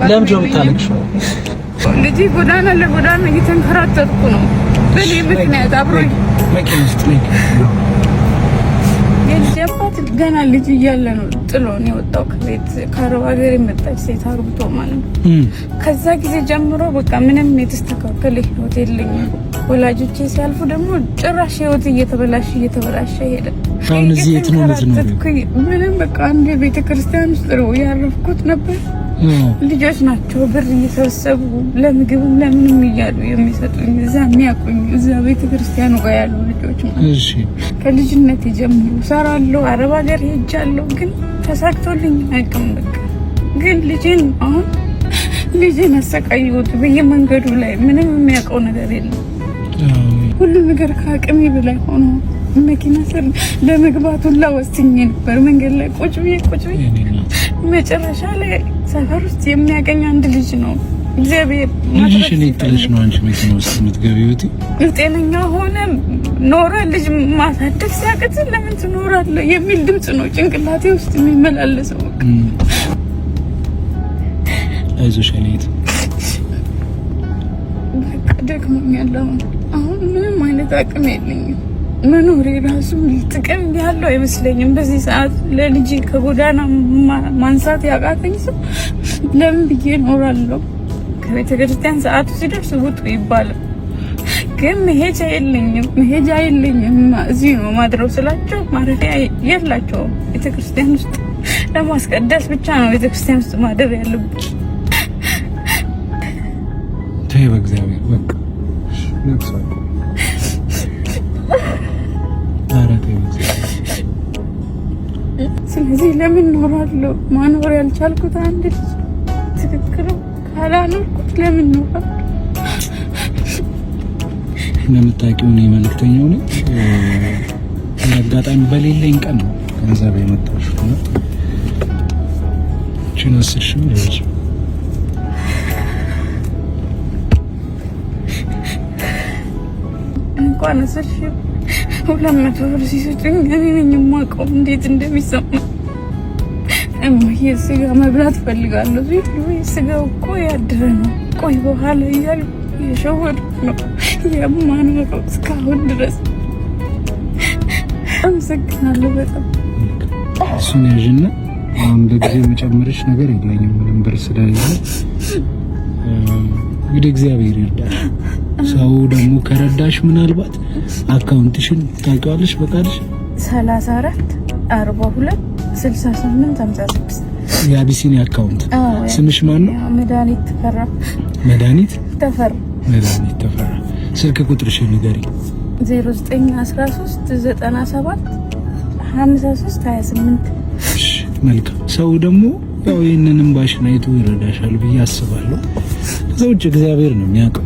ለምን ጆም ታለቅሽው? ልጅ ጎዳና ለጎዳና እየተንከራተትኩ ነው። በኔ ምክንያት አብሮኝ መኪና ውስጥ ነኝ። የልጅ አባት ገና ልጅ እያለ ነው ጥሎን የወጣው ከቤት ከአረብ ሀገር የመጣች ሴት አርብቶ ማለት ነው። ከዛ ጊዜ ጀምሮ በቃ ምንም የተስተካከለ ህይወት የለኝም። ወላጆቼ ሲያልፉ ደግሞ ጭራሽ ህይወት እየተበላሸ ሄደ። አሁን እዚህ የት ነው የምትኖሪው? ምንም በቃ አንድ ቤተክርስቲያን ውስጥ ነው ያረፍኩት ነበር። ልጆች ናቸው ብር እየሰበሰቡ ለምግብም ለምንም እያሉ የሚሰጡኝ እዛ የሚያውቁኝ እዛ ቤተክርስቲያኑ ጋር ያሉ ልጆች ማለት። እሺ ከልጅነት ጀምሮ ሰራለሁ፣ አረብ ሀገር ሄጃለሁ፣ ግን ተሳክቶልኝ አያውቅም። በቃ ግን ልጄን አሰቃየሁት በየመንገዱ ላይ። ምንም የሚያውቀው ነገር የለም። ሁሉ ነገር ከአቅሜ በላይ ሆኖ መኪና ስር ለመግባት ሁላ ወስኜ ነበር። መንገድ ላይ ቁጭ ብዬ መጨረሻ ላይ ሰፈር ውስጥ የሚያገኝ አንድ ልጅ ነው እግዚአብሔር ልጅሽ እኔ ጥለሽ ነው አንቺ መኪና ውስጥ የምትገቢው? ጤነኛ ሆነ ኖረ ልጅ ማሳደግ ሲያቅት ለምን ትኖራለህ የሚል ድምጽ ነው ጭንቅላቴ ውስጥ የሚመላለሰው። አይዞሽ እኔት በቃ ደክሞኛል። አሁን ምንም አይነት አቅም የለኝም። መኖሬ ራሱ ጥቅም ያለው አይመስለኝም። በዚህ ሰዓት ለልጅ ከጎዳና ማንሳት ያቃተኝ ሰው ለምን ብዬ እኖራለሁ? ከቤተ ክርስቲያን ሰዓቱ ሲደርስ ውጡ ይባላል፣ ግን መሄጃ የለኝም። እዚህ ነው ማድረው ስላቸው ማረፊያ የላቸውም። ቤተ ክርስቲያን ውስጥ ለማስቀደስ ብቻ ነው ቤተ ክርስቲያን ውስጥ ማደር ያለብኝ። ተይ በእግዚአብሔር በቃ ነክሳለሁ። ስለዚህ ለምን ኖራለሁ? ማኖር ያልቻልኩት አንድ ልጅ ትክክል ካላኖርኩት ለምን ኖራለሁ? እንደምታውቂው ነው መልእክተኛው ነኝ። አጋጣሚ በሌለኝ ቀን ነው ገንዘብ የመጣሽው ነው ችነስሽም ልጅ እንኳን አሰሽ 200 ብር ሲሰጡኝ እኔ ነኝ የማውቀው እንዴት እንደሚሰማ። ስጋ መብላት ፈልጋለሁ ሲሉ ስጋው እኮ ያደረ ነው፣ ቆይ በኋላ እያሉ የሸወዱ ነው የማኖረው እስካሁን ድረስ። አመሰግናለሁ በጣም። እሱን ያዥና አሁን በጊዜ መጨመርሽ ነገር የለኝም ምንም ብር ስለሌለ እንግዲህ እግዚአብሔር ይርዳሽ። ሰው ደግሞ ከረዳሽ ምናልባት አካውንትሽን ታውቂዋለሽ? በቃልሽ 34 42 68 56 የአቢሲኒ አካውንት። ስምሽ ማን ነው? መድኃኒት ተፈራ። መድኃኒት ተፈራ። መድኃኒት ተፈራ። ስልክ ቁጥርሽን ንገሪኝ። 0913 97 53 28። እሺ መልካም። ሰው ደግሞ ያው ይሄንንም ባሽን አይቶ ይረዳሻል ብዬ አስባለሁ። ከዛ ውጭ እግዚአብሔር ነው የሚያውቀው።